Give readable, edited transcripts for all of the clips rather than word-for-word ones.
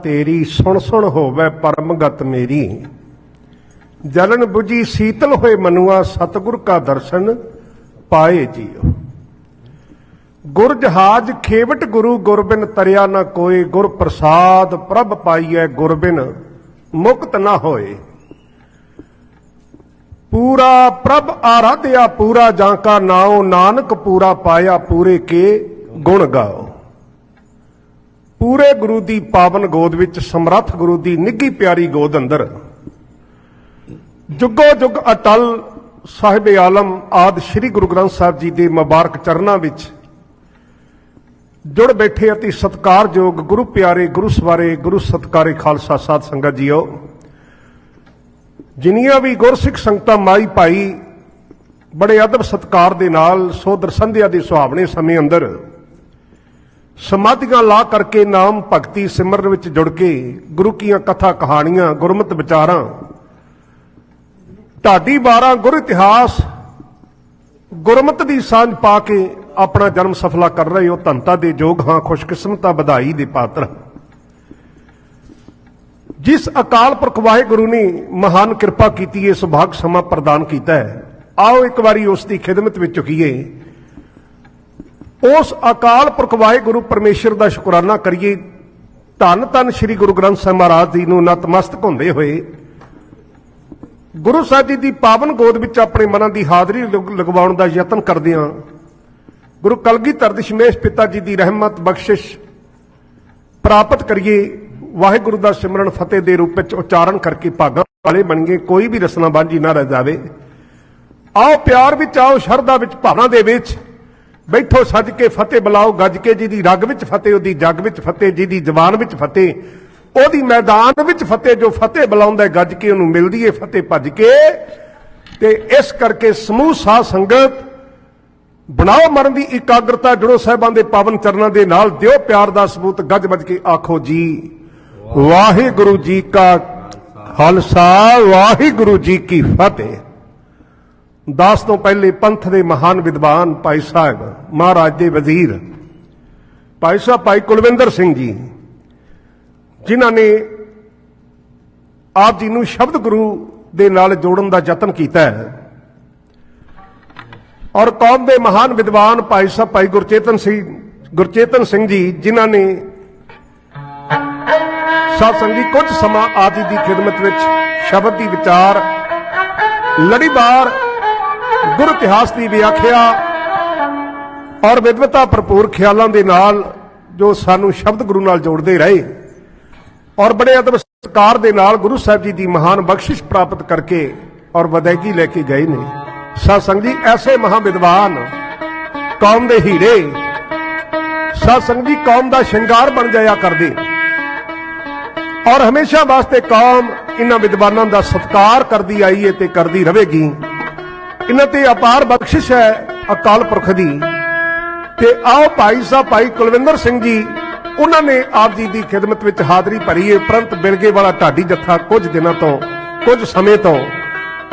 तेरी, सुन सुन होवे परमगत मेरी। जलन बुझी शीतल होए मनुआ, सतगुर का दर्शन पाए जियो। गुर जहाज खेवट गुरु, गुर बिन तरिया न कोई। गुर प्रसाद प्रभ पाइए, गुर बिन मुक्त न होए। पूरा प्रभ आराध्या पूरा, जाका नाओ नानक पूरा पाया, पूरे के गुण गाओ। पूरे गुरु दी पावन गोद विच, समर्थ गुरु दी निੱਘੀ प्यारी गोद अंदर, जुगो जुग अटल साहिब आलम आदि श्री गुरु ग्रंथ साहिब जी के मुबारक चरणों विच जुड़ बैठे अति सत्कारयोग गुरु प्यारे, गुरु सवारे, गुरु सत्कारे खालसा साध संगत जीओ। जिन्नियां भी गुरसिख संगतां माई भाई बड़े अदब सत्कार दे नाल सोदर संध्या के सुहावने समय अंदर समाधियां ला करके नाम भगती सिमरन विच जुड़ के गुरु कीआं कथा कहानियां गुरमत विचारां ढाडी बारां गुरु इतिहास गुरमत की सांझ पा के अपना जन्म सफला कर रहे हो। धनता दे जोग हाँ, खुशकिस्मता बधाई दे पात्र। जिस अकाल पुरख वाहिगुरु ने महान कृपा की सुभाग समा प्रदान किया है, आओ एक बारी उसकी खिदमत में चुकीए। उस अकाल पुरख वाहिगुरु परमेश्वर का शुकराना करिए। धन धन श्री गुरु ग्रंथ साहिब महाराज जी नूं नतमस्तक होंदे होए गुरु साहिब जी की पावन गोद विच अपने मनां की हाज़री लगवाउण का यतन करदिआं गुरु कलगीधर दशमेश पिता जी की रहमत बख्शिश प्राप्त करिए। वाहिगुरु का सिमरन फतेह के रूप में उच्चारण करके भागां वाले बन गए, कोई भी रसना बांझी ना रह जाए। आओ प्यार विच, आओ शरधा विच, भावना दे विच बैठो सज के फतेह बुलाओ गज के। जी दी रग विच फतेह, ओदी जग विच फतेह, जी दी जबान विच फतेह, ओदी मैदान विच फतेह। जो फतेह बुलाउंदा गज के उहनूं मिलदी है फतेह भज के। ते इस करके समूह साध संगत बनाओ मरण की एकाग्रता, जुड़ो साहिबां दे पावन चरणों के नाल, दिओ प्यार का सबूत, गज बज के आखो जी वाहिगुरु जी का खालसा, वाहिगुरु जी की फतेह। दास तो पहले पंथ के महान विद्वान भाई साहब महाराज के वजीर भाई साहब भाई कुलविंदर सिंह जी, जिन्हां ने आप जी नूं शब्द गुरु दे नाल जोड़न का यतन किया है, और कौम के महान विद्वान भाई साहब भाई गुरचेतन सिंह जी, जिन्हां ने साध संगत जी कुछ समा आप जी की खिदमत विच शब्द की विचार, लड़ीवार गुरु इतिहास की व्याख्या और विद्वता भरपूर ख्यालों के नाल जो सानू शब्द गुरु नाल जोड़ते रहे, और बड़े अदब सत्कार दे नाल गुरु साहिब जी की महान बख्शिश प्राप्त करके और वदैगी लेके गए ने। साध संगत जी ऐसे महाविद्वान कौम दे हीरे, साध संगत जी कौम का श्रृंगार बन जाया करदे, और हमेशा वास्ते कौम इन्हां विद्वानों का सत्कार करती आई है ते करती रहेगी। इन्हां ते अपार बख्शिश है अकाल पुरख दी। ते आओ भाई साहब भाई कुलविंदर सिंह जी, उन्होंने आप जी की खिदमत में हाज़री भरी है। उपरंत बिलगे वाला ढाडी जत्था कुछ दिनों तो कुछ समय तो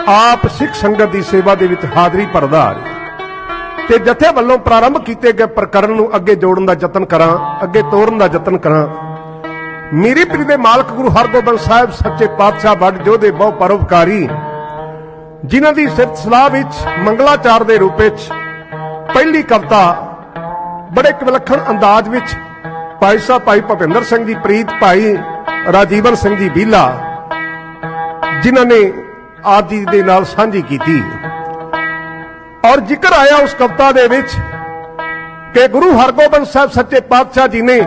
आप सिख संगत की सेवा के हाज़री भरदा आ रहा, ते जत्थे वालों प्रारंभ किए गए प्रकरण नूं अगे जोड़न का यतन करां, अगे तोड़न का यतन करां। मेरी प्री दे मालक गुरु हरगोबिंद साहिब सच्चे पातशाह वड जोधे बहु परोपकारी, जिन्हां दी सिफत सलाह विच मंगलाचार के रूप में पहली कविता बड़े एक विलखण अंदाज विच भाई साहब भाई भुपिंदर सिंह जी प्रीत, भाई राजीवन सिंह जी बीला, जिन्हां ने आप जी दे नाल सांझी की, और जिक्र आया उस कविता दे विच कि गुरु हरगोबिंद साहब सच्चे पातशाह जी ने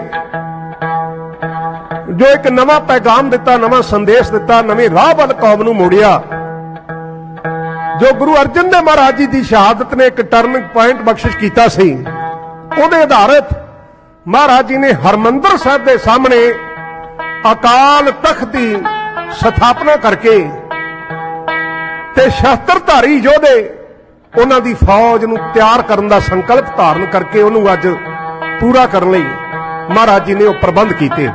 जो एक नवा पैगाम दिता, नवा संदेश दिता, नवे राह वाल कौम नूं मोड़िया। जो गुरु अर्जन देव महाराज जी की शहादत ने एक टर्निंग पॉइंट बख्शिश किया सी, उहदे आधारित महाराज जी ने हरमंदर साहिब के सामने अकाल तख्त की स्थापना करके ते शस्त्रधारी योधे उन्हां दी फौज नूं तैयार करने का संकल्प धारण करके उन्होंने अज पूरा करने लई महाराज जी ने वह प्रबंध किए।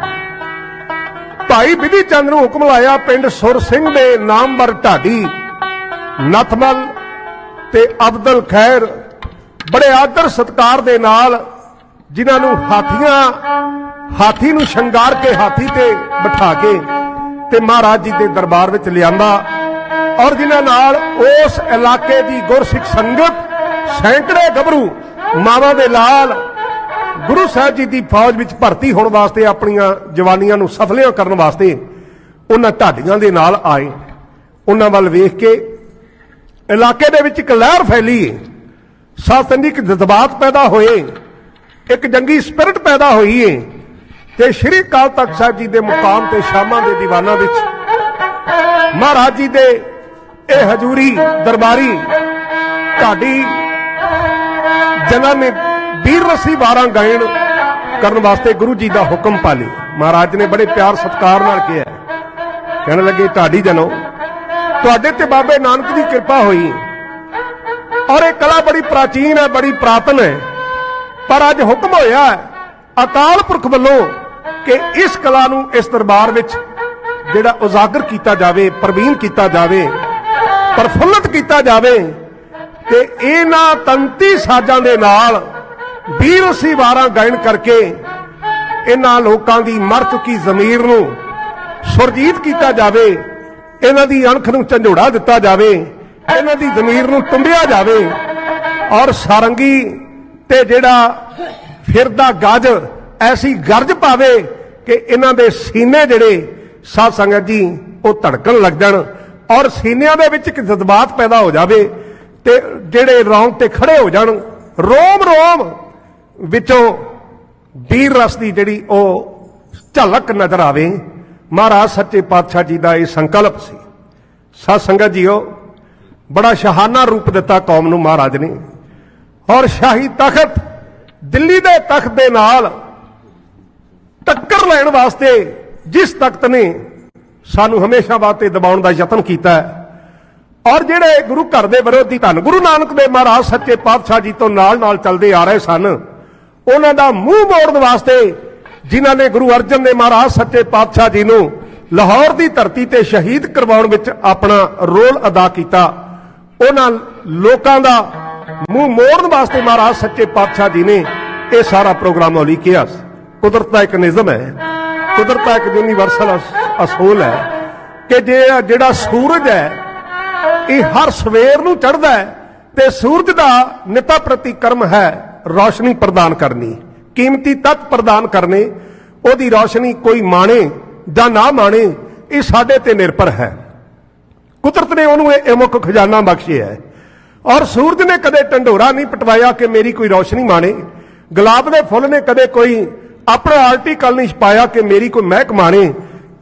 भाई विधि चंद नूं हुक्म लाया पिंड सुर सिंह दे नामवर ढाडी नथमल ते अब्दुल खैर बड़े आदर सत्कार दे नाल, जिन्हां नूं हाथियां ਹਾਥੀ ਨੂੰ ਸ਼ਿੰਗਾਰ ਕੇ ਹਾਥੀ ਤੇ ਬਿਠਾ ਕੇ ਤੇ ਮਹਾਰਾਜ ਜੀ ਦੇ ਦਰਬਾਰ ਵਿੱਚ ਲਿਆਂਦਾ ਔਰ ਜਿਨ੍ਹਾਂ ਨਾਲ ਉਸ ਇਲਾਕੇ ਦੀ ਗੁਰਸਿੱਖ ਸੰਗਤ ਸੈਂਕੜੇ ਗੱਭਰੂ ਮਾਵਾਂ ਦੇ ਲਾਲ ਗੁਰੂ ਸਾਹਿਬ ਜੀ ਦੀ ਫੌਜ ਵਿੱਚ ਭਰਤੀ ਹੋਣ ਵਾਸਤੇ ਆਪਣੀਆਂ ਜਵਾਨੀਆਂ ਨੂੰ ਸਫਲਿਆਂ ਕਰਨ ਵਾਸਤੇ ਉਹਨਾਂ ਢਾਡੀਆਂ ਦੇ ਨਾਲ ਆਏ। ਉਹਨਾਂ ਵੱਲ ਵੇਖ ਕੇ ਇਲਾਕੇ ਦੇ ਵਿੱਚ ਇੱਕ ਲਹਿਰ ਫੈਲੀ, ਸਾਧ ਸੰਗਤ ਇੱਕ ਜਜ਼ਬਾਤ ਪੈਦਾ ਹੋਏ, ਇੱਕ ਜੰਗੀ ਸਪਿਰਿਟ ਪੈਦਾ ਹੋਈ ਹੈ ਤੇ ਸ਼੍ਰੀ ਅਕਾਲ ਤਖਤ ਸਾਹਿਬ ਜੀ ਦੇ ਮੁਕਾਮ ਤੇ ਸ਼ਾਮਾਂ ਦੇ ਦੀਵਾਨਾਂ ਵਿੱਚ ਮਹਾਰਾਜ ਜੀ ਦੇ ਇਹ ਹਜ਼ੂਰੀ ਦਰਬਾਰੀ ਢਾਡੀ ਜਿਨ੍ਹਾਂ ਨੇ ਵੀਰ ਰਸੀ ਵਾਰਾਂ ਗਾਇਣ ਕਰਨ ਵਾਸਤੇ ਗੁਰੂ ਜੀ ਦਾ ਹੁਕਮ ਪਾਲੇ। ਮਹਾਰਾਜ ਨੇ ਬੜੇ ਪਿਆਰ ਸਤਿਕਾਰ ਨਾਲ ਕਿਹਾ, ਕਹਿਣ ਲੱਗੇ ਢਾਡੀ ਜਨੋ ਤੁਹਾਡੇ ਤੇ ਬਾਬੇ ਨਾਨਕ ਦੀ ਕਿਰਪਾ ਹੋਈ ਔਰ ਇਹ ਕਲਾ ਬੜੀ ਪ੍ਰਾਚੀਨ ਹੈ, ਬੜੀ ਪ੍ਰਾਤਨ ਹੈ, ਪਰ ਅੱਜ ਹੁਕਮ ਹੋਇਆ ਅਕਾਲ ਪੁਰਖ ਵੱਲੋਂ ਕਿ ਇਸ ਕਲਾ ਨੂੰ ਇਸ ਦਰਬਾਰ ਵਿੱਚ ਜਿਹੜਾ ਉਜਾਗਰ ਕੀਤਾ ਜਾਵੇ, ਪ੍ਰਵੀਨ ਕੀਤਾ ਜਾਵੇ, ਪ੍ਰਫੁੱਲਤ ਕੀਤਾ ਜਾਵੇ ਤੇ ਇਹਨਾਂ ਤੰਤੀ ਸਾਜ਼ਾਂ ਦੇ ਨਾਲ ਵੀਰ ਅਸੀਂ ਵਾਰਾਂ ਗਾਇਨ ਕਰਕੇ ਇਹਨਾਂ ਲੋਕਾਂ ਦੀ ਮਰ ਚੁੱਕੀ ਜ਼ਮੀਰ ਨੂੰ ਸੁਰਜੀਤ ਕੀਤਾ ਜਾਵੇ, ਇਹਨਾਂ ਦੀ ਅਣਖ ਨੂੰ ਝੰਜੋੜਾ ਦਿੱਤਾ ਜਾਵੇ, ਇਹਨਾਂ ਦੀ ਜ਼ਮੀਰ ਨੂੰ ਟੁੰਬਿਆ ਜਾਵੇ ਔਰ ਸਾਰੰਗੀ ਤੇ ਜਿਹੜਾ ਫਿਰਦਾ ਗੱਜ ਐਸੀ ਗਰਜ ਪਾਵੇ ਕਿ ਇਹਨਾਂ ਦੇ ਸੀਨੇ ਜਿਹੜੇ ਸਾਧ ਸੰਗਤ ਜੀ ਉਹ ਧੜਕਣ ਲੱਗ ਜਾਣ ਔਰ ਸੀਨਿਆਂ ਦੇ ਵਿੱਚ ਇੱਕ ਜਜ਼ਬਾਤ ਪੈਦਾ ਹੋ ਜਾਵੇ ਤੇ ਜਿਹੜੇ ਰੌਂਗਟੇ ਖੜੇ ਹੋ ਜਾਣ, ਰੋਮ ਰੋਮ ਵਿੱਚੋਂ ਵੀਰ ਰਸ ਦੀ ਜਿਹੜੀ ਉਹ ਝਲਕ ਨਜ਼ਰ ਆਵੇ। ਮਹਾਰਾਜ ਸੱਚੇ ਪਾਤਸ਼ਾਹ ਜੀ ਦਾ ਇਹ ਸੰਕਲਪ ਸੀ। ਸਾਧ ਸੰਗਤ ਜੀਓ, ਬੜਾ ਸ਼ਾਹਾਨਾ ਰੂਪ ਦਿੱਤਾ ਕੌਮ ਨੂੰ ਮਹਾਰਾਜ ਨੇ ਔਰ ਸ਼ਾਹੀ ਤਖਤ ਦਿੱਲੀ ਦੇ ਤਖਤ ਦੇ ਨਾਲ ਟੱਕਰ ਲੈਣ ਵਾਸਤੇ ਜਿਸ ਤਖਤ ਨੇ ਸਾਨੂੰ ਹਮੇਸ਼ਾ ਵਾਸਤੇ ਦਬਾਉਣ ਦਾ ਯਤਨ ਕੀਤਾ ਹੈ ਔਰ ਜਿਹੜੇ ਗੁਰੂ ਘਰ ਦੇ ਵਿਰੋਧੀ ਧੰਨ ਗੁਰੂ ਨਾਨਕ ਦੇ ਮਹਾਰਾਜ ਸੱਚੇ ਪਾਤਸ਼ਾਹ ਜੀ ਤੋਂ ਨਾਲ ਨਾਲ ਚੱਲਦੇ ਆ ਰਹੇ ਸਨ, ਉਹਨਾਂ ਦਾ ਮੂੰਹ ਮੋੜਨ ਵਾਸਤੇ ਜਿਨ੍ਹਾਂ ਨੇ ਗੁਰੂ ਅਰਜਨ ਦੇਵ ਮਹਾਰਾਜ ਸੱਚੇ ਪਾਤਸ਼ਾਹ ਜੀ ਨੂੰ ਲਾਹੌਰ ਦੀ ਧਰਤੀ ਤੇ ਸ਼ਹੀਦ ਕਰਵਾਉਣ ਵਿੱਚ ਆਪਣਾ ਰੋਲ ਅਦਾ ਕੀਤਾ, ਉਹਨਾਂ ਲੋਕਾਂ ਦਾ ਮੂੰਹ ਮੋੜਨ ਵਾਸਤੇ ਮਹਾਰਾਜ ਸੱਚੇ ਪਾਤਸ਼ਾਹ ਜੀ ਨੇ ਇਹ ਸਾਰਾ ਪ੍ਰੋਗਰਾਮ ਉਲੀਕਿਆ। ਕੁਦਰਤ ਦਾ ਇੱਕ ਨਿਯਮ ਹੈ, ਕੁਦਰਤ ਦਾ ਇੱਕ ਯੂਨੀਵਰਸਲ ਅਸੂਲ ਹੈ ਕਿ ਜਿਹੜਾ ਸੂਰਜ ਹੈ ਇਹ ਹਰ ਸਵੇਰ ਨੂੰ ਚੜ੍ਹਦਾ ਹੈ ਤੇ ਸੂਰਜ ਦਾ ਨਿਤਾ ਪ੍ਰਤੀਕਰਮ ਹੈ ਰੌਸ਼ਨੀ ਪ੍ਰਦਾਨ ਕਰਨੀ, ਕੀਮਤੀ ਤੱਤ ਪ੍ਰਦਾਨ ਕਰਨੇ। ਉਹਦੀ ਰੌਸ਼ਨੀ ਕੋਈ ਮਾਣੇ ਜਾਂ ਨਾ ਮਾਣੇ ਇਹ ਸਾਡੇ ਤੇ ਨਿਰਭਰ ਹੈ। ਕੁਦਰਤ ਨੇ ਉਹਨੂੰ ਇਹ ਮੁੱਖ ਖਜ਼ਾਨਾ ਬਖਸ਼ਿਆ ਹੈ ਔਰ ਸੂਰਜ ਨੇ ਕਦੇ ਢੰਡੋਰਾ ਨਹੀਂ ਪਟਵਾਇਆ ਕਿ ਮੇਰੀ ਕੋਈ ਰੌਸ਼ਨੀ ਮਾਣੇ, ਗੁਲਾਬ ਦੇ ਫੁੱਲ ਨੇ ਕਦੇ ਕੋਈ ਆਪਣਾ ਆਰਟੀਕਲ ਨਹੀਂ ਛਪਾਇਆ ਕਿ ਮੇਰੀ ਕੋਈ ਮਹਿਕ ਮਾਣੇ।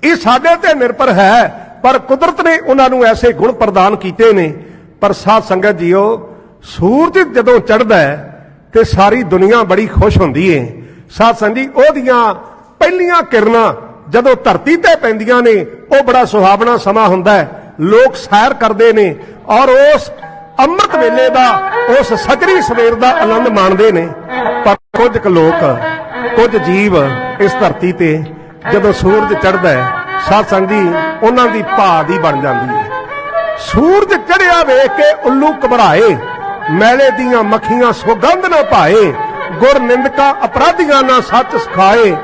ਇਹ ਸਾਡੇ ਤੇ ਨਿਰਭਰ ਹੈ ਪਰ ਕੁਦਰਤ ਨੇ ਉਹਨਾਂ ਨੂੰ ਐਸੇ ਗੁਣ ਪ੍ਰਦਾਨ ਕੀਤੇ ਨੇ। ਪਰ ਸਾਧ ਸੰਗਤ ਜੀਓ, ਸੂਰਜ ਜਦੋਂ ਚੜ੍ਹਦਾ ਹੈ ਤੇ ਸਾਰੀ ਦੁਨੀਆ ਬੜੀ ਖੁਸ਼ ਹੁੰਦੀ ਹੈ। ਸਾਧ ਸੰਗਤ ਜੀ, ਉਹਦੀਆਂ ਪਹਿਲੀਆਂ ਕਿਰਨਾਂ ਜਦੋਂ ਧਰਤੀ ਤੇ ਪੈਂਦੀਆਂ ਨੇ ਉਹ ਬੜਾ ਸੁਹਾਵਣਾ ਸਮਾਂ ਹੁੰਦਾ ਹੈ, ਲੋਕ ਸੈਰ ਕਰਦੇ ਨੇ ਔਰ ਉਸ ਅੰਮ੍ਰਿਤ ਵੇਲੇ ਦਾ, ਉਸ ਸਜਰੀ ਸਵੇਰ ਦਾ ਆਨੰਦ ਮਾਣਦੇ ਨੇ। ਪਰ ਕੁਝ ਕੁ ਲੋਕ, ਕੁਝ ਜੀਵ ਇਸ ਧਰਤੀ ਤੇ ਜਦੋਂ ਸੂਰਜ ਚੜ੍ਹਦਾ ਹੈ ਸਾਧ ਸੰਗਤ ਜੀ ਉਹਨਾਂ ਦੀ ਭਾਅ ਦੀ ਬਣ ਜਾਂਦੀ ਹੈ। ਸੂਰਜ ਚੜ੍ਹਿਆ ਵੇਖ ਕੇ ਉੱਲੂ ਘਬਰਾਏ, ਮੈਲੇ ਦੀਆਂ ਮੱਖੀਆਂ ਸੁਗੰਧ ਨਾ ਪਾਏ, ਗੁਰ ਨਿੰਦਕਾ ਅਪਰਾਧੀਆਂ ਨਾ ਸੱਚ ਸਿਖਾਏ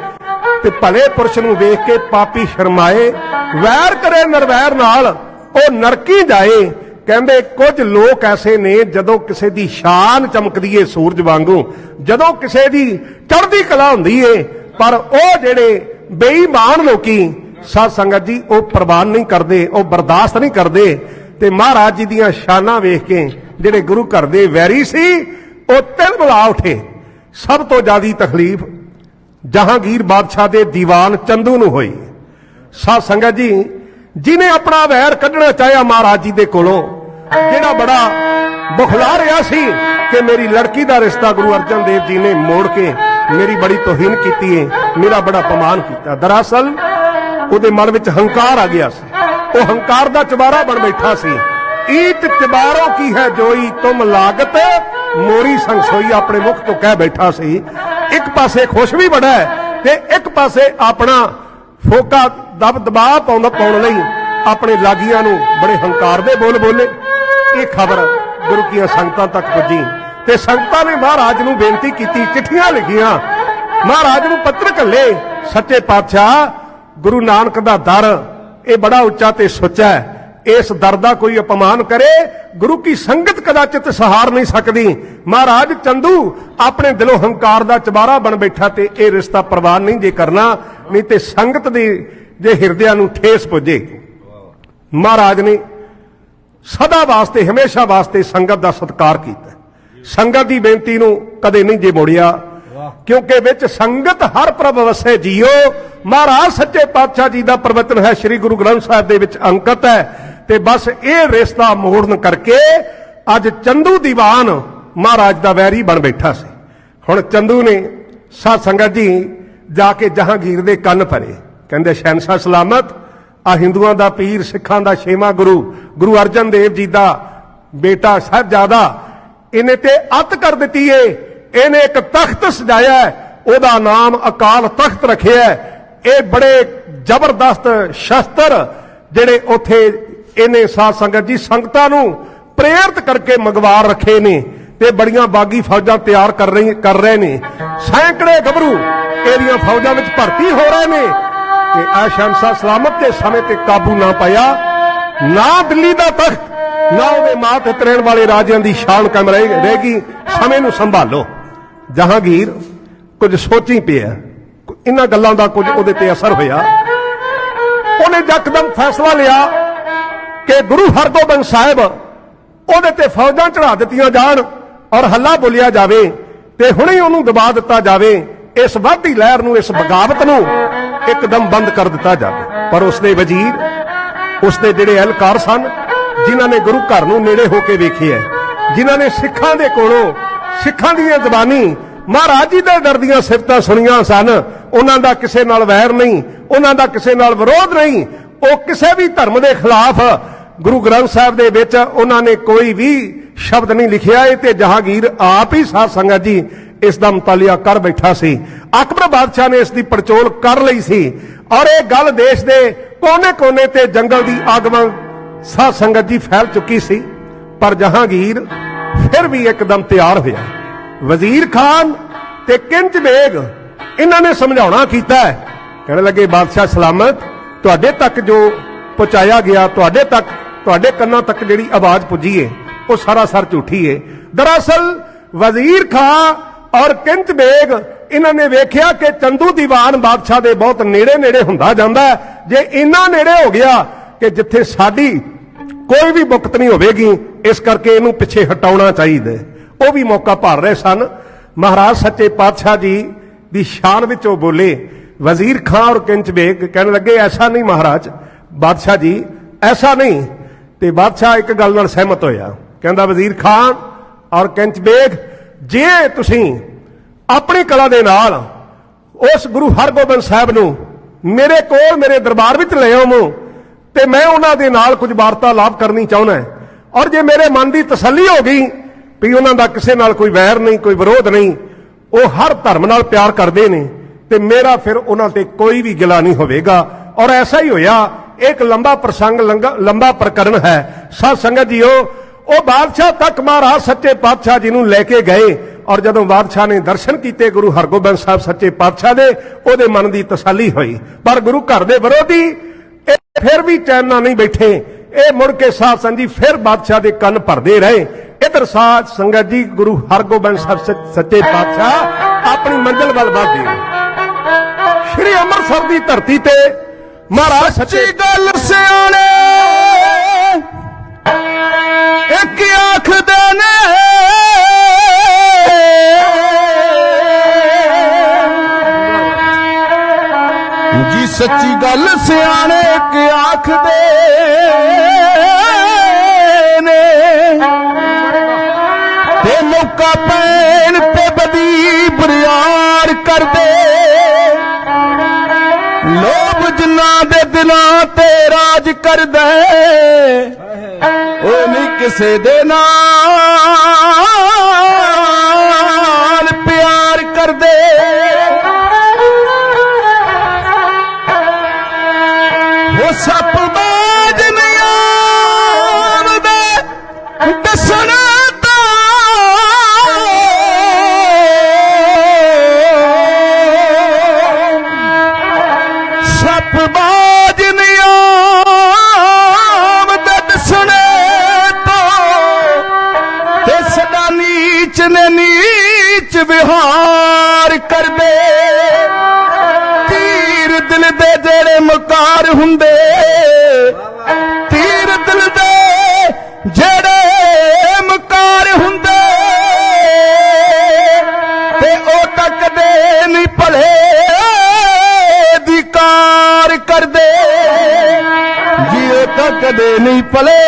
ਤੇ ਭਲੇ ਪੁਰਸ਼ ਨੂੰ ਵੇਖ ਕੇ ਪਾਪੀ ਸ਼ਰਮਾਏ, ਵੈਰ ਕਰੇ ਨਿਰਵੈਰ ਨਾਲ ਉਹ ਨਰਕੀ ਜਾਏ। ਕਹਿੰਦੇ ਕੁਝ ਲੋਕ ਐਸੇ ਨੇ ਜਦੋਂ ਕਿਸੇ ਦੀ ਸ਼ਾਨ ਚਮਕਦੀ ਏ ਸੂਰਜ ਵਾਂਗੂ, ਜਦੋਂ ਕਿਸੇ ਦੀ ਚੜ੍ਹਦੀ ਕਲਾ ਹੁੰਦੀ ਏ, ਪਰ ਉਹ ਜਿਹੜੇ ਬੇਈਮਾਨ ਲੋਕੀ ਸਾਧ ਸੰਗਤ ਜੀ ਉਹ ਪ੍ਰਵਾਨ ਨਹੀਂ ਕਰਦੇ, ਉਹ ਬਰਦਾਸ਼ਤ ਨਹੀਂ ਕਰਦੇ। ਤੇ ਮਹਾਰਾਜ ਜੀ ਦੀਆਂ ਸ਼ਾਨਾਂ ਵੇਖ ਕੇ ਜਿਹੜੇ ਗੁਰੂ ਘਰ ਦੇ ਵੈਰੀ ਸੀ ਉਹ ਤਿਲਮਿਲਾ ਉਠੇ। ਸਭ ਤੋਂ ਜ਼ਿਆਦਾ ਤਕਲੀਫ ਜਹਾਂਗੀਰ ਬਾਦਸ਼ਾਹ ਦੇ ਦੀਵਾਨ ਚੰਦੂ ਨੂੰ ਹੋਈ। ਸਾਧ ਸੰਗਤ ਜੀ, ਜਿਹਨੇ ਆਪਣਾ ਵੈਰ ਕੱਢਣਾ ਚਾਹਿਆ ਮਹਾਰਾਜ ਜੀ ਦੇ ਕੋਲੋਂ, ਜਿਹੜਾ ਬੜਾ ਬੁਖਲਾ ਰਿਹਾ ਸੀ ਕਿ ਮੇਰੀ ਲੜਕੀ ਦਾ ਰਿਸ਼ਤਾ ਗੁਰੂ ਅਰਜਨ ਦੇਵ ਜੀ ਨੇ ਮੋੜ ਕੇ ਮੇਰੀ ਬੜੀ ਤੋਹੀਨ ਕੀਤੀ ਹੈ, ਮੇਰਾ ਬੜਾ ਅਪਮਾਨ ਕੀਤਾ। ਦਰਅਸਲ ਉਹਦੇ ਮਨ ਵਿੱਚ ਹੰਕਾਰ ਆ ਗਿਆ ਸੀ, ਉਹ ਹੰਕਾਰ ਦਾ ਚਬਾਰਾ ਬਣ ਬੈਠਾ ਸੀ। ਈਟ ਚਬਾਰੋਂ ਕੀ ਹੈ ਜੋਈ ਤੁਮ ਲਾਗਤ ਮੋਰੀ ਸੰਗ ਸੋਈ, ਆਪਣੇ ਮੁਖ ਤੋਂ ਕਹਿ ਬੈਠਾ ਸੀ। ਇੱਕ ਪਾਸੇ ਖੁਸ਼ ਵੀ ਬੜਾ ਹੈ ਤੇ ਇੱਕ ਪਾਸੇ ਆਪਣਾ ਫੋਕਾ ਦਬਾਅ ਪਾਉਣ ਲਈ ਆਪਣੇ ਲਾਗੀਆਂ ਨੂੰ ਬੜੇ ਹੰਕਾਰ ਦੇ ਬੋਲ ਬੋਲੇ। ਇਹ ਖਬਰ ਗੁਰੂ ਕੀਆਂ ਸੰਗਤਾਂ ਤੱਕ ਪੁੱਜੀ ਤੇ ਸੰਗਤਾਂ ਨੇ ਮਹਾਰਾਜ ਨੂੰ ਬੇਨਤੀ ਕੀਤੀ, ਚਿੱਠੀਆਂ ਲਿਖੀਆਂ, ਮਹਾਰਾਜ ਨੂੰ ਪੱਤਰ ਘੱਲੇ सच्चे पातशाह गुरु नानक दा दर ये बड़ा उच्चा ते सुच्चा है। इस दर दा कोई अपमान करे गुरु की संगत कदाचित सहार नहीं सकती। महाराज चंदू अपने दिलों हंकार दा चबारा बन बैठा ते ये रिश्ता प्रवान नहीं जे करना, नहीं ते संगत दी जे हिरदियां नूं ठेस पुजे। महाराज ने सदा वास्ते हमेशा वास्ते संगत दा सत्कार कीता। संगत दी बेनती नूं कदे नहीं जे मोड़िया, क्योंकि विच संगत हर प्रभ वसे जियो। महाराज सच्चे पातशाह जी का प्रवचन है श्री गुरु ग्रंथ साहिब दे विच अंकित है। ते बस ये रिश्ता मोड़न करके अज चंदू दीवान महाराज का वैरी बन बैठा सी। हुण चंदू ने साध संगत जी जाके जहांगीर दे कन्न भरे, कहंदे शहनशाह सलामत आ हिंदुआं दा पीर सिखां दा छेवां गुरु गुरु अर्जन देव जी का बेटा साहिबजादा इन्हें ते अत कर दिती है। इन्हें एक तख्त सजाया है, ओदा नाम अकाल तख्त रखिया है। ये बड़े जबरदस्त शस्त्र जिहड़े उत्थे इन्हें साध संगत जी संगतां नूं प्रेरित करके मंगवार रखे ने ते बड़ियां बागी फौजां तैयार कर रहे ने। सैकड़े गभरू एरिया फौजां विच भर्ती हो रहे ने ते आ शहनशाह सलामत के समय ते काबू ना पाया। ना दिल्ली दा तख्त ना उहदे मात तरेण वाले राजियां दी शान कायम रहेगी। समय नूं संभालो। जहांगीर कुछ सोची पिया, इन्हां गल्लां दा कुछ उहदे ते असर होया। उहने यकदम फैसला लिया कि गुरु हरगोबिंद साहिब उहदे ते फौजां चढ़ा दित्तियां जाण और हल्ला बोलिया जावे ते हुणे उहनूं दबा दित्ता जावे। इस वाधी लहर नूं, इस बगावत नूं एकदम बंद कर दित्ता जावे। पर उसदे वजीर, उसदे जिहड़े एहलकार सन जिन्हां ने गुरु घर नूं नेड़े होके वेखिया, जिन्हां ने सिखां दे कोलों सिखां दी जबानी महाराज जी दे डर दीयां सिफतां सुणीआं सन, उन्हां दा किसे नाल वैर नहीं, उन्हां दा किसे नाल विरोध नहीं। वो किसी भी धर्म के खिलाफ गुरु ग्रंथ साहिब दे विच उन्हां ने कोई भी शब्द नहीं लिखिया। ते जहांगीर आप ही साध संगत जी इस दा मुतालिया कर बैठा सी। अकबर बादशाह ने इसकी पड़चोल कर लई सी और यह गल देश के कोने कोने ते जंगल की अग वांग साध संगत जी फैल चुकी सी। पर जहांगीर फिर भी एकदम तैयार होया। वजीर खान ते किंच बेग इन्हां ने समझाउणा कीता है। कहने लगे बादशाह सलामत तुहाडे तक जो पहुंचाया गया, तुहाडे तक तुहाडे कन्नां तक जिहड़ी आवाज पुजी है वो सरासर झूठी है। दरअसल वजीर खां और किंच बेग इन्हां ने वेख्या कि चंदू दीवान बादशाह दे बहुत नेड़े नेड़े हुंदा जांदा है। जे इन्ना नेड़े हो गया कि जिथे साडी कोई भी मुक्त नहीं होवेगी, इस करके इनू पिछे हटाउणा चाहिए। वो भी मौका भर रहे सन। महाराज सच्चे पातशाह जी दी शान विच वो बोले। वजीर खां और किंच बेग कहने लगे ऐसा नहीं महाराज, बादशाह जी ऐसा नहीं। ते बादशाह एक गल नाल सहमत होया। कहंदा वजीर खां और किंच बेग जे तुसीं अपनी कला दे नाल उस गुरु हरगोबिंद साहिब नूं मेरे कोल मेरे दरबार विच ले आओ ते मैं उन्हां दे नाल कुछ वार्तालाप करनी चाहुंदा है। और जे मेरे मन की तसल्ली हो गई भी उन्हां दा किसे नाल कोई वैर नहीं, कोई विरोध नहीं, वो हर धर्म नाल प्यार करदे ने ते मेरा फिर उन्हां ते कोई भी गिला नहीं होवेगा। और ऐसा ही होया। एक लंबा प्रसंग, लंबा प्रकरण है। साध संगत जीओ, वो बादशाह तक महाराज सच्चे पातशाह जी नूं लेके गए और जदों बादशाह ने दर्शन किए गुरु हरगोबिंद साहब सच्चे पातशाह दे, ओदे मन की तसल्ली हुई। पर गुरु घर दे विरोधी फिर भी चैन नाल नहीं बैठे। ये मुड़ के साध संगत जी फिर बादशाह दे कन्न भरदे रहे। इधर साध संगत जी गुरु हरगोबिंद साहब सच्चे पातशाह अपनी मंजिल वल वधदे। श्री अमृतसर की धरती ते महाराज सच्ची गल सियाणे एक आखदे ने जी, सच्ची गल सियाणे एक आखदे ने ते मौका पैन ते बदी बरियार कर दे। लोभ जिन्ना दे दिलां ते राज कर दे, ओ नहीं किसे दे नाल प्यार कर दे। वो सप बाज नहीं आवदे दसना ਮੁਕਾਰ ਹੁੰਦੇ, ਤੀਰ ਦਿਲ ਦੇ ਜਿਹੜੇ ਮੁਕਾਰ ਹੁੰਦੇ, ਤੇ ਉਹ ਟੱਕਦੇ ਨਹੀਂ ਭਲੇ ਦੀ ਕਾਰ ਕਰਦੇ ਜੀ, ਉਹ ਟੱਕਦੇ ਨਹੀਂ ਭਲੇ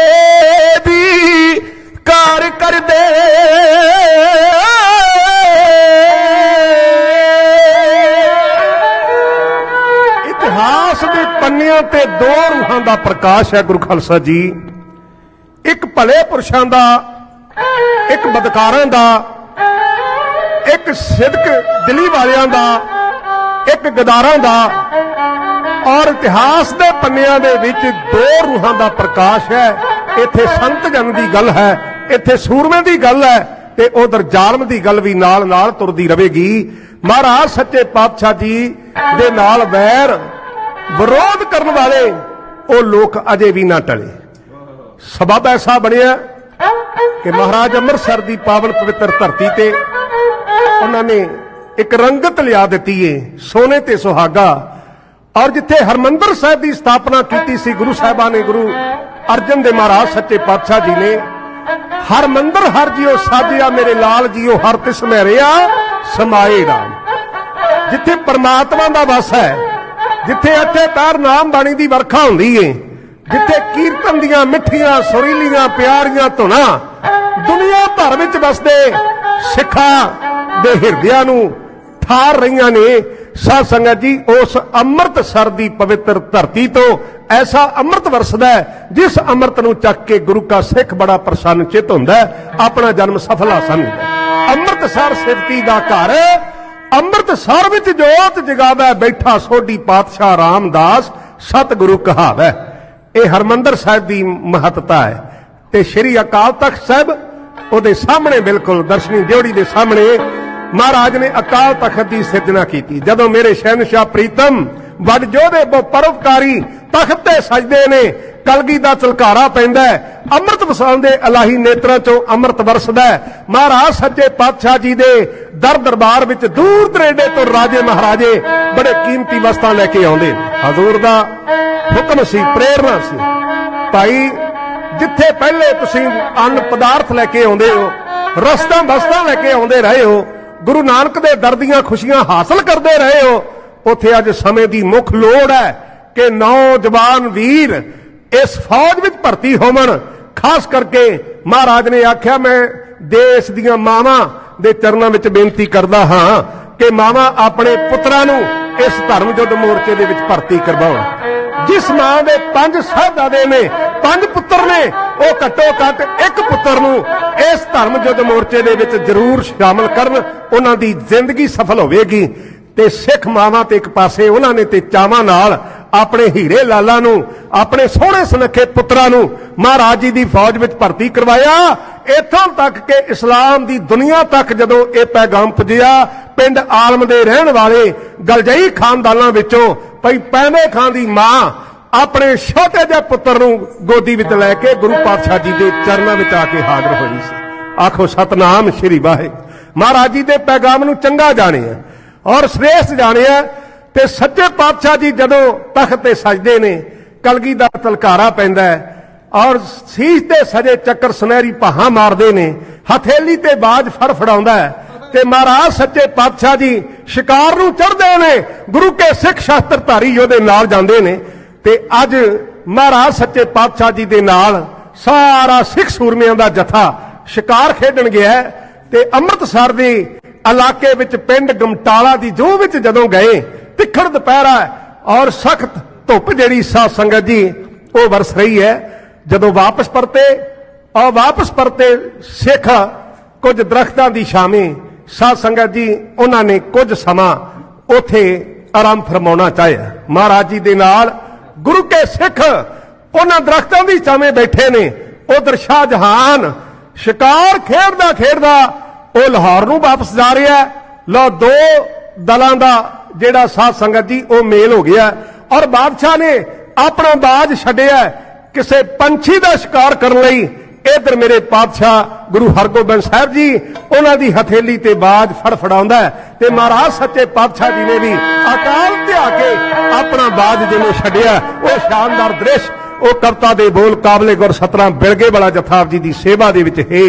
ਦੀ ਕਾਰ ਕਰਦੇ। ਇਤਿਹਾਸ ਦੇ ਪੰਨਿਆਂ ਤੇ ਦੋ ਰੂਹਾਂ ਦਾ ਪ੍ਰਕਾਸ਼ ਹੈ ਗੁਰੂ ਖਾਲਸਾ ਜੀ, ਇੱਕ ਭਲੇ ਪੁਰਸ਼ਾਂ ਦਾ, ਇੱਕ ਬਦਕਾਰਾਂ ਦਾ, ਇੱਕ ਸਿਦਕ ਦਿਲੀ ਵਾਲਿਆਂ ਦਾ, ਇੱਕ ਗਦਾਰਾਂ ਦਾ। ਔਰ ਇਤਿਹਾਸ ਦੇ ਪੰਨਿਆਂ ਦੇ ਵਿੱਚ ਦੋ ਰੂਹਾਂ ਦਾ ਪ੍ਰਕਾਸ਼ ਹੈ। ਇੱਥੇ ਸੰਤ ਜਨ ਦੀ ਗੱਲ ਹੈ, ਇੱਥੇ ਸੂਰਮੇ ਦੀ ਗੱਲ ਹੈ, ਤੇ ਉਧਰ ਜ਼ਾਲਮ ਦੀ ਗੱਲ ਵੀ ਨਾਲ ਨਾਲ ਤੁਰਦੀ ਰਹੇਗੀ। ਮਹਾਰਾਜ ਸੱਚੇ ਪਾਤਸ਼ਾਹ ਜੀ ਦੇ ਨਾਲ ਵੈਰ ਵਿਰੋਧ ਕਰਨ ਵਾਲੇ ਉਹ ਲੋਕ ਅਜੇ ਵੀ ਨਾ ਟਲੇ। ਸਬਬ ਐਸਾ ਬਣਿਆ ਕਿ ਮਹਾਰਾਜ ਅੰਮ੍ਰਿਤਸਰ ਦੀ ਪਾਵਨ ਪਵਿੱਤਰ ਧਰਤੀ ਤੇ ਉਹਨਾਂ ਨੇ ਇੱਕ ਰੰਗਤ ਲਿਆ ਦਿੱਤੀ ਏ, ਸੋਨੇ ਤੇ ਸੁਹਾਗਾ। ਔਰ ਜਿੱਥੇ ਹਰਮੰਦਰ ਸਾਹਿਬ ਦੀ ਸਥਾਪਨਾ ਕੀਤੀ ਸੀ ਗੁਰੂ ਸਾਹਿਬਾਂ ਨੇ, ਗੁਰੂ ਅਰਜਨ ਦੇ ਮਹਾਰਾਜ ਸੱਚੇ ਪਾਤਸ਼ਾਹ ਜੀ ਨੇ, ਹਰਮੰਦਰ ਹਰ ਜਿਉ ਸਾਜਿਆ ਮੇਰੇ ਲਾਲ ਜੀਓ, ਹਰ ਤਿਸ ਮੈਂ ਰਿਆ ਸਮਾਏ ਰਾਮ। ਜਿੱਥੇ ਪਰਮਾਤਮਾ ਦਾ ਵਸ ਹੈ, ਜਿੱਥੇ ਇੱਥੇ ਤਾਰ ਨਾਮ ਬਾਣੀ ਦੀ ਵਰਖਾ ਹੁੰਦੀ ਏ, ਜਿੱਥੇ ਕੀਰਤਨ ਦੀਆਂ ਮਿੱਠੀਆਂ ਸੁਰੀਲੀਆਂ ਪਿਆਰੀਆਂ ਧੁਨਾਂ ਦੁਨੀਆ ਭਰ ਵਿੱਚ ਵਸਦੇ ਸਿੱਖਾਂ ਦੇ ਹਿਰਦਿਆਂ ਨੂੰ ਠਾਰ ਰਹੀਆਂ ਨੇ। ਸਾਧ ਸੰਗਤ ਜੀ, ਉਸ ਅੰਮ੍ਰਿਤਸਰ ਦੀ ਪਵਿੱਤਰ ਧਰਤੀ ਤੋਂ ਐਸਾ ਅੰਮ੍ਰਿਤ ਵਰਸਦਾ ਹੈ ਜਿਸ ਅੰਮ੍ਰਿਤ ਨੂੰ ਚੱਕ ਕੇ ਗੁਰੂ ਕਾ ਸਿੱਖ ਬੜਾ ਪ੍ਰਸੰਨ ਚਿਤ ਹੁੰਦਾ ਹੈ, ਆਪਣਾ ਜਨਮ ਸਫਲਾ ਸਮਝਦਾ। ਅੰਮ੍ਰਿਤਸਰ ਸਿਫਤੀ ਦਾ ਘਰ, ਅੰਮ੍ਰਿਤਸਰ ਵਿੱਚ ਜੋਤ ਜਗਾਵੇ ਬੈਠਾ ਸੋਢੀ ਪਾਤਸ਼ਾਹ ਰਾਮਦਾਸ, ਸਤਿਗੁਰੂ ਕਹਾਵੇ। ਇਹ ਹਰਮੰਦਰ ਸਾਹਿਬ ਦੀ ਮਹੱਤਤਾ ਹੈ। ਤੇ ਸ੍ਰੀ ਅਕਾਲ ਤਖਤ ਸਾਹਿਬ ਉਹਦੇ ਸਾਹਮਣੇ, ਬਿਲਕੁਲ ਦਰਸ਼ਨੀ ਦਿਉੜੀ ਦੇ ਸਾਹਮਣੇ ਮਹਾਰਾਜ ਨੇ ਅਕਾਲ ਤਖਤ ਦੀ ਸਿਰਜਣਾ ਕੀਤੀ। ਜਦੋਂ ਮੇਰੇ ਸ਼ਹਿਨशाह ਪ੍ਰੀਤਮ ਵੱਡ ਜੋਧੇ ਪਰਉਪਕਾਰੀ ਤਖਤ ਤੇ ਸਜਦੇ ਨੇ, ਕਲਗੀ ਦਾ ਝਲਕਾਰਾ ਪੈਂਦਾ, ਅੰਮ੍ਰਿਤ ਵਸਾਉਂਦੇ ਇਲਾਹੀ ਨੇਤਰਾਂ ਚੋਂ ਅੰਮ੍ਰਿਤ ਵਰਸਦਾ। ਮਹਾਰਾਜ ਸੱਚੇ ਪਾਤਸ਼ਾਹ ਜੀ ਦੇ ਦਰ ਦਰਬਾਰ ਵਿੱਚ ਦੂਰ ਦਰੇਡੇ ਤੋਂ ਰਾਜੇ ਮਹਾਰਾਜੇ ਬੜੇ ਕੀਮਤੀ ਵਸਤਾਂ ਲੈ ਕੇ ਆਉਂਦੇ। ਹਜ਼ੂਰ ਦਾ ਹੁਕਮ ਸੀ, ਪ੍ਰੇਰਣਾ ਸੀ, ਭਾਈ ਜਿੱਥੇ ਪਹਿਲੇ ਤੁਸੀਂ ਅੰਨ ਪਦਾਰਥ ਲੈ ਕੇ ਆਉਂਦੇ ਹੋ, ਰਸਤਾਂ ਬਸਤਾਂ ਲੈ ਕੇ ਆਉਂਦੇ ਰਹੇ ਹੋ, ਗੁਰੂ ਨਾਨਕ ਦੇ ਦਰ ਦੀਆਂ ਖੁਸ਼ੀਆਂ ਹਾਸਲ ਕਰਦੇ ਰਹੇ ਹੋ, ਉੱਥੇ ਅੱਜ ਸਮੇਂ ਦੀ ਮੁੱਖ ਲੋੜ ਹੈ ਕਿ ਨੌਜਵਾਨ ਵੀਰ ਇਸ ਫੌਜ ਵਿੱਚ ਭਰਤੀ ਹੋਵਣ। ਖਾਸ ਕਰਕੇ ਮਹਾਰਾਜ ਨੇ ਆਖਿਆ, ਮੈਂ ਦੇਸ਼ ਦੀਆਂ ਮਾਵਾਂ ਦੇ ਚਰਨਾਂ ਵਿੱਚ ਬੇਨਤੀ ਕਰਦਾ ਹਾਂ ਕਿ ਮਾਵਾਂ ਆਪਣੇ ਪੁੱਤਰਾਂ ਨੂੰ ਇਸ ਧਰਮ ਯੁੱਧ ਮੋਰਚੇ ਦੇ ਵਿੱਚ ਭਰਤੀ ਕਰਵਾਉਣ। ਜਿਸ ਮਾਂ ਦੇ 5 ਸਾਹਿਬਜ਼ਾਦੇ ਨੇ, 5 ਪੁੱਤਰ ਨੇ, ਉਹ ਘੱਟੋ ਘੱਟ ਇੱਕ ਪੁੱਤਰ ਨੂੰ ਇਸ ਧਰਮ ਯੁੱਧ ਮੋਰਚੇ ਦੇ ਵਿੱਚ ਜ਼ਰੂਰ ਸ਼ਾਮਲ ਕਰਨ, ਉਹਨਾਂ ਦੀ ਜ਼ਿੰਦਗੀ ਸਫਲ ਹੋਵੇਗੀ। ਤੇ ਸਿੱਖ ਮਾਵਾਂ ਤੇ ਇੱਕ ਪਾਸੇ ਉਹਨਾਂ ਨੇ ਤੇ ਚਾਵਾਂ ਨਾਲ ਆਪਣੇ ਹੀਰੇ ਲਾਲਾਂ ਨੂੰ, ਆਪਣੇ ਸੋਹਣੇ ਸੁਨੱਖੇ ਪੁੱਤਰਾਂ ਨੂੰ ਮਹਾਰਾਜ ਜੀ ਦੀ ਫੌਜ ਵਿੱਚ ਭਰਤੀ ਕਰਵਾਇਆ। ਇੱਥੋਂ ਤੱਕ ਕਿ ਇਸਲਾਮ ਦੀ ਦੁਨੀਆ ਤੱਕ ਜਦੋਂ ਇਹ ਪੈਗਾਮ ਪੁੱਜਿਆ, ਪਿੰਡ ਆਲਮ ਦੇ ਰਹਿਣ ਵਾਲੇ ਗਲਜਈ ਖਾਨਦਾਨਾਂ ਵਿੱਚੋਂ ਭਾਈ ਪੈਵੇਂ ਖਾਨ ਦੀ ਮਾਂ ਆਪਣੇ ਛੋਟੇ ਜਿਹੇ ਪੁੱਤਰ ਨੂੰ ਗੋਦੀ ਵਿੱਚ ਲੈ ਕੇ ਗੁਰੂ ਪਾਤਸ਼ਾਹ ਜੀ ਦੇ ਚਰਨਾਂ ਵਿੱਚ ਆ ਕੇ ਹਾਜ਼ਰ ਹੋਈ ਸੀ। ਆਖੋ ਸਤਨਾਮ ਸ਼੍ਰੀ ਵਾਹਿਗੁਰੂ। ਮਹਾਰਾਜ ਜੀ ਦੇ ਪੈਗਾਮ ਨੂੰ ਚੰਗਾ ਜਾਣਿਆ ਔਰ ਸ੍ਰੇਸ਼ਟ ਜਾਣਿਆ। ਤੇ ਸੱਚੇ ਪਾਤਸ਼ਾਹ ਜੀ ਜਦੋਂ ਤਖਤ ਤੇ ਸਜਦੇ ਨੇ, ਕਲਗੀ ਦਾ ਤਲਕਾਰਾ ਪੈਂਦਾ ਔਰ ਸੀਸ ਤੇ ਸਜੇ ਚੱਕਰ ਸੁਨਹਿਰੀ ਭਾਹਾਂ ਮਾਰਦੇ ਨੇ, ਹਥੇਲੀ ਤੇ ਬਾਜ ਫੜਫੜਾਉਂਦਾ ਤੇ ਮਹਾਰਾਜ ਸੱਚੇ ਪਾਤਸ਼ਾਹ ਜੀ ਸ਼ਿਕਾਰ ਨੂੰ ਚੜ੍ਹਦੇ ਨੇ, ਗੁਰੂ ਕੇ ਸਿੱਖ ਸ਼ਾਸਤਰਧਾਰੀ ਉਹਦੇ ਨਾਲ ਜਾਂਦੇ ਨੇ। ਤੇ ਅੱਜ ਮਹਾਰਾਜ ਸੱਚੇ ਪਾਤਸ਼ਾਹ ਜੀ ਦੇ ਨਾਲ ਸਾਰਾ ਸਿੱਖ ਸੂਰਮਿਆਂ ਦਾ ਜਥਾ ਸ਼ਿਕਾਰ ਖੇਡਣ ਗਿਆ। ਤੇ ਅੰਮ੍ਰਿਤਸਰ ਦੇ ਇਲਾਕੇ ਵਿੱਚ ਪਿੰਡ ਗਮਟਾਲਾ ਦੀ ਜੂਹ ਵਿੱਚ ਜਦੋਂ ਗਏ, ਤਿੱਖੜ ਦੁਪਹਿਰਾ ਔਰ ਸਖਤ ਧੁੱਪ ਜਿਹੜੀ ਸਾਧ ਸੰਗਤ ਜੀ ਉਹ ਵਰਸ ਰਹੀ ਹੈ। ਜਦੋਂ ਵਾਪਸ ਪਰਤੇ ਸਿੱਖ ਕੁਝ ਦਰਖਤਾਂ ਦੀ ਛਾਵੇਂ, ਸਾਧ ਸੰਗਤ ਜੀ ਉਹਨਾਂ ਨੇ ਕੁਝ ਸਮਾਂ ਉੱਥੇ ਆਰਾਮ ਫਰਮਾਉਣਾ ਚਾਹਿਆ। ਮਹਾਰਾਜ ਜੀ ਦੇ ਨਾਲ ਗੁਰੂ ਕੇ ਸਿੱਖ ਉਹਨਾਂ ਦਰਖਤਾਂ ਦੀ ਛਾਵੇਂ ਬੈਠੇ ਨੇ। ਉਧਰ ਸ਼ਾਹਜਹਾਨ ਸ਼ਿਕਾਰ ਖੇਡਦਾ ਉਹ ਲਾਹੌਰ ਨੂੰ ਵਾਪਸ ਜਾ ਰਿਹਾ। ਲੋ ਦੋ ਦਲਾਂ ਦਾ ਜਿਹੜਾ ਸਾਧ ਸੰਗਤ ਜੀ ਉਹ ਮੇਲ ਹੋ ਗਿਆ ਔਰ ਬਾਦਸ਼ਾਹ ਨੇ ਆਪਣਾ ਬਾਜ ਛੱਡਿਆ ਕਿਸੇ ਪੰਛੀ ਦਾ ਸ਼ਿਕਾਰ ਕਰਨ ਲਈ। इधर मेरे पातशाह गुरु हरगोबिंद साहब जी उन्हां दी हथेली ते बाज फड़फड़ाउंदा है ते महाराज सच्चे पातशाह जी ने भी अकाल ध्या के अपना बाज जिवें छड्डिया। वो शानदार दृश्य वो कविता दे बोल काबले गुर सतरां बिलगे वाला जथा आप जी दी सेवा दे विच है।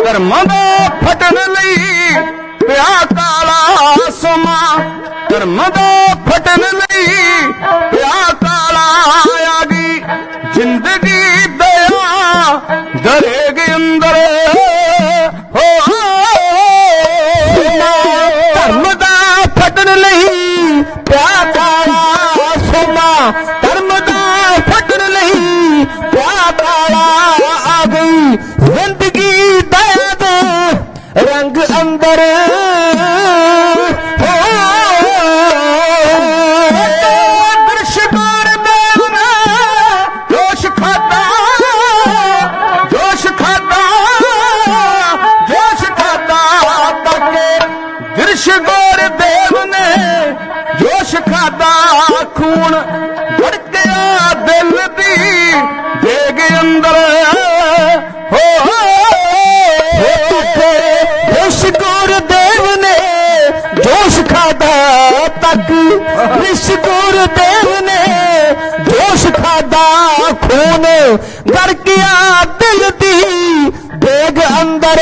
ਧਰਮਾਂ ਦਾ ਫਟਣ ਲਈ ਪਿਆ ਕਾਲਾ ਸਮਾਂ, ਧਰਮਾਂ ਦਾ ਫਟਣ ਲਈ ਪਿਆ ਕਾਲਾ ਆ ਗਈ ਜ਼ਿੰਦਗੀ ਦਇਆ ਦਰੇਗ ਅੰਦਰ ਹੋ। ਧਰਮ ਦਾ ਫਟਣ ਲਈ ਪਿਆ ਕਾਲਾ ਸਮਾਂ, ਧਰਮ ਦਾ ਫਟਣ ਲਈ ਪਿਆ ਕਾਲਾ ਆ ਗਈ ਜ਼ਿੰਦਗੀ ਦਇਆ ਦੇ ਰੰਗ ਅੰਦਰ ਹੋ। ਦਰਸ਼ਕਾਰ ਦੇਵ ਨੇ ਜੋਸ਼ ਖਾਦਾ, ਜੋਸ਼ ਖਾਦਾ, ਜੋਸ਼ ਖਾਦਾ ਤੱਕੇ ਦਰਸ਼ਕਾਰ ਦੇਵ ਨੇ ਜੋਸ਼ ਖਾਦਾ, ਖੂਨ ਧੜਕਿਆ ਦਿਲ ਦੀ ਦੇਗ ਅੰਦਰ ਹੋ। ਰਿਸ਼ ਗੁਰਦੇਵ ਨੇ ਜੋਸ਼ ਖਾਦਾ ਤੱਕ, ਰਿਸ਼ ਗੁਰਦੇਵ ਨੇ ਜੋਸ਼ ਖਾਦਾ, ਖੂਨ ਧੜਕਿਆ ਦਿਲ ਦੀ ਦੇਗ ਅੰਦਰ।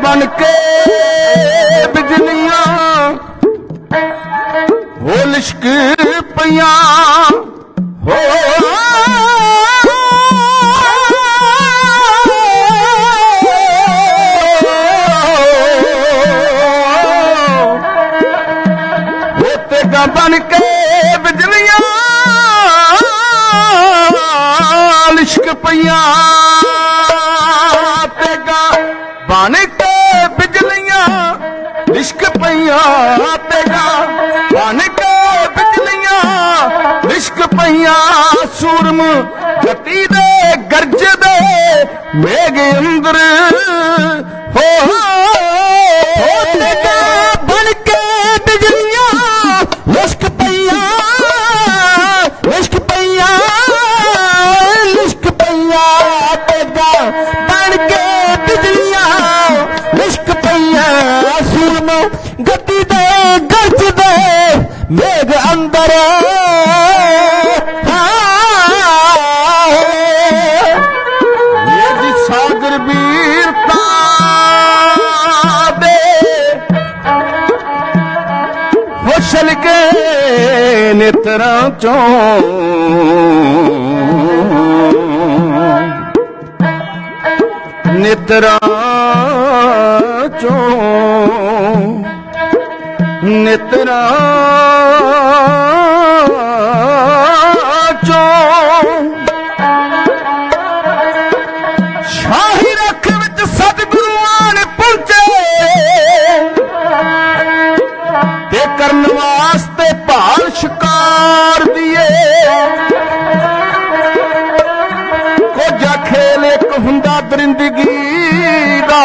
बन के बिजलियां हो लिश्क पियां हो। होतेगा बन के बिजलियां लिश्क पियां, तेगा बन के बिजलियां लिश्क पईयां, तेगा बन के बिजलियां लिश्क पईयां, सूरम गति दे गरज दे मेघ अंदर हो। तेगा बन के बिजलियां लिश्क पईयां, लिश्क पईयां, लिश्क पईयां, तेगा बन के बिजलियां लिश्क पईयां, सूरम गति दे गरज दे मेघ अंदर। ਛਲਕੇ ਨੇਤਰਾਂ ਚੋਂ ਨੇਤਰਾਂ ਚੋਂ ਨੇਤਰਾਂ ਚੋਂ ਸ਼ਾਹੀ ਰੱਖ ਵਿੱਚ ਸਤਿਗੁਰਾਂ ਨੇ ਪਹੁੰਚੇ ਤੇ ਕਰਨ ਵਾਸਤੇ ਭਾਲ ਸ਼ਿਕਾਰ ਦੀਏ ਕੋਝਾ ਖੇਲ ਇੱਕ ਹੁੰਦਾ ਦਰਿੰਦਗੀ ਦਾ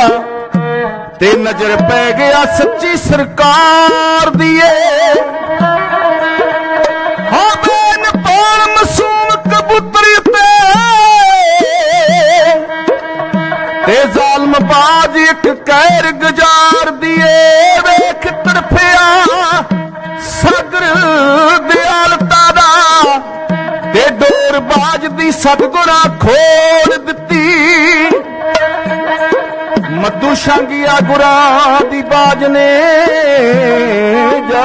ਤੇ ਨਜ਼ਰ ਪੈ ਗਿਆ ਸੱਚੀ ਸਰਕਾਰ ਦੀਏ ਹੋਵੇ ਨਪਾਲ ਮਸੂਮ ਕਬੂਤਰੀ ਤੇ ਜ਼ਾਲਮ ਬਾਜ ਇੱਕ ਕਹਿਰ ਗੁਜ਼ਾਰ ਦੀਏ ਵੇਖ ਤੜਫਿਆ ਸਾਗਰ ਦਿਆਲਤਾ ਦਾ ਤੇ ਡੋਰ ਬਾਜ ਦੀ ਸਤਿਗੁਰਾਂ ਖੋਲ ਦਿੱਤੀ ਮੱਧੂ ਸ਼ਾਂਗੀਆ ਗੁਰਾਂ ਦੀ ਬਾਜ ਨੇ ਜਾ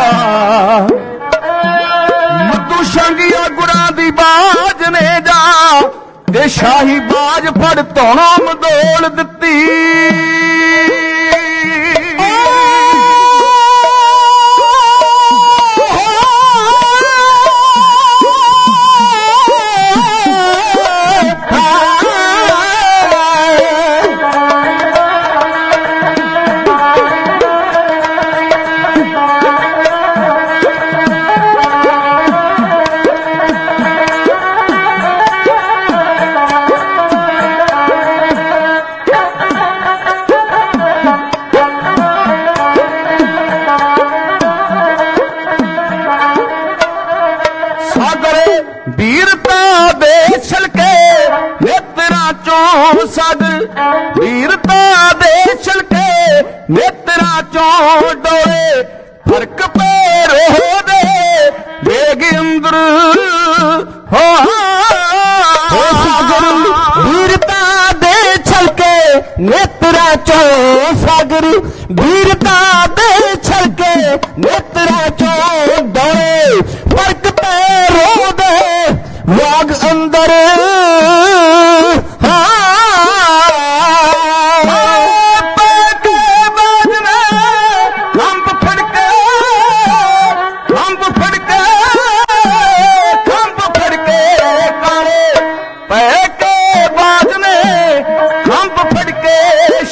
ਮੱਧੂ ਸ਼ਾਂਗੀਆ ਗੁਰਾਂ ਦੀ ਬਾਜ ਨੇ ਜਾ ਤੇ ਸ਼ਾਹੀ ਬਾਜ ਫੜ ਧੌਣਾ ਮਦੋਲ ਦਿੱਤੀ ਵੀਰਤਾ ਦੇ ਛਲਕੇ ਨੇਤਰਾਂ ਚੋਂ ਸਾਗਰ ਵੀਰਤਾ ਦੇ ਛਲਕੇ ਨੇਤਰਾਂ ਚੋਂ ਡੋਲੇ ਫਰਕ ਪੈ ਰੋਹ ਦੇ ਵੇਗ ਅੰਦਰ ਹੋ ਸਾਗਰ ਵੀਰਤਾ ਦੇ ਛਲਕੇ ਨੇਤਰਾਂ ਚੋਂ ਸਾਗਰ ਵੀਰਤਾ ਦੇ ਛਲਕੇ ਨੇਤਰਾਂ ਚੋਂ ਡੋਲੇ ਫਰਕ ਪੈ ਰੋਹ ਦੇ ਵਾਗ ਅੰਦਰ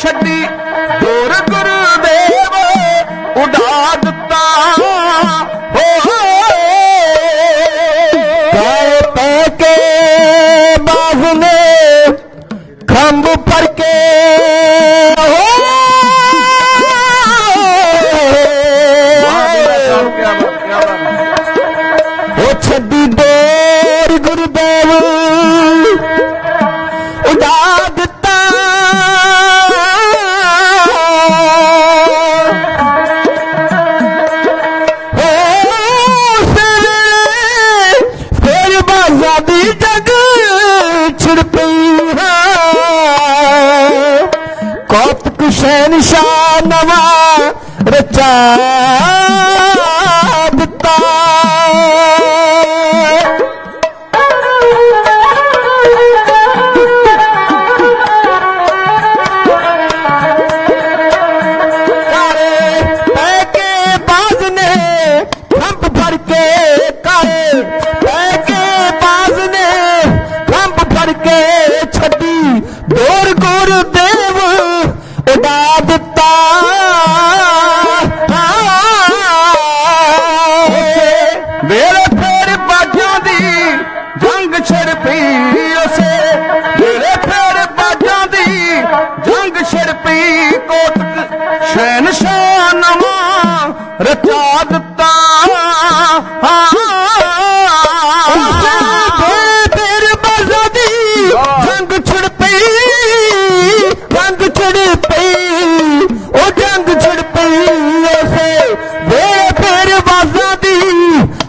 ਛੱਡੀ ਗੁਰ ਗੁਰਦੇਵ ਉਡਾ ਦਿੱਤਾ ਗਾਏ ਪੈ ਕੇ ਬਾਜ਼ ਨੇ ਖੰਭ ਫੜ ਕੇ ਉਹ ਛੱਡੀ ਡੋਰ ਗੁਰਦੇਵ ਉਡਾ ਦਿੱਤਾ ਦੀ ਜਗ ਛਿੜ ਪਈ ਹੈ ਕੌਤਕ ਸ਼ਹਿਨਸ਼ਾਹ ਨਵਾਂ ਰਚਾ ਦਿੱਤਾ ਪੈ ਕੇ ਬਾਜ਼ ਨੇ ਖੰਭ ਫੜ ਕੇ ਕਾਏ ਪੈ ਕੇ ਕੇ ਛੱਡੀ ਡੋਰ ਗੁਰਦੇਵ ਉਡਾ ਦਿੱਤਾ ਵੇਲੇ ਫੇਰ ਬਾਜਾਂ ਦੀ ਜੰਗ ਛਿੜ ਪਈ ਉਸੇ ਵੇਲੇ ਫੇਰ ਬਾਜਾਂ ਦੀ ਜੰਗ ਛਿੜ ਪਈ ਕੋਟਕ ਸ਼ਹਿਨਸ਼ਾਹ ਨਵਾਂ ਰਚਾ ਦਿੱਤਾ ਜੰਗ ਛਿੜ ਪਈ ਜੰਗ ਛਿੜ ਪਈ ਉਹ ਜੰਗ ਛਿੜ ਪਈ ਉਸੇ ਵੇਲੇ ਫੇਰ ਬਾਜ਼ਾਂ ਦੀ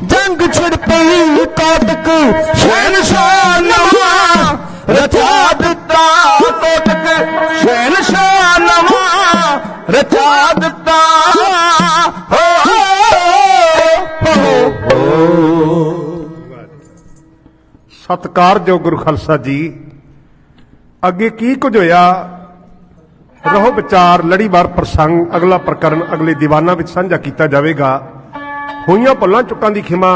ਜੰਗ ਛਿੜ ਪਈ ਕੋਟਕ ਸ਼ਹਿਨਸ਼ਾਹ ਨਵਾਂ ਰਚਾ ਦਿੱਤਾ ਕੋਟਕ ਸ਼ਹਿਨਸ਼ਾਹ ਨਵਾਂ ਰਚਾ ਦਿੱਤਾ ਹੋ ਸਤਿਕਾਰਯੋਗ ਗੁਰੂ ਖਾਲਸਾ ਜੀ, ਅੱਗੇ ਕੀ ਕੁਝ ਹੋਇਆ ਰਹੋ ਵਿਚਾਰ ਲੜੀਵਾਰ ਪ੍ਰਸੰਗ ਅਗਲਾ ਪ੍ਰਕਰਨ ਅਗਲੇ ਦੀਵਾਨਾਂ ਵਿੱਚ ਸਾਂਝਾ ਕੀਤਾ ਜਾਵੇਗਾ। ਹੋਈਆਂ ਭੁੱਲਾਂ ਚੁੱਕਾਂ ਦੀ ਖਿਮਾ,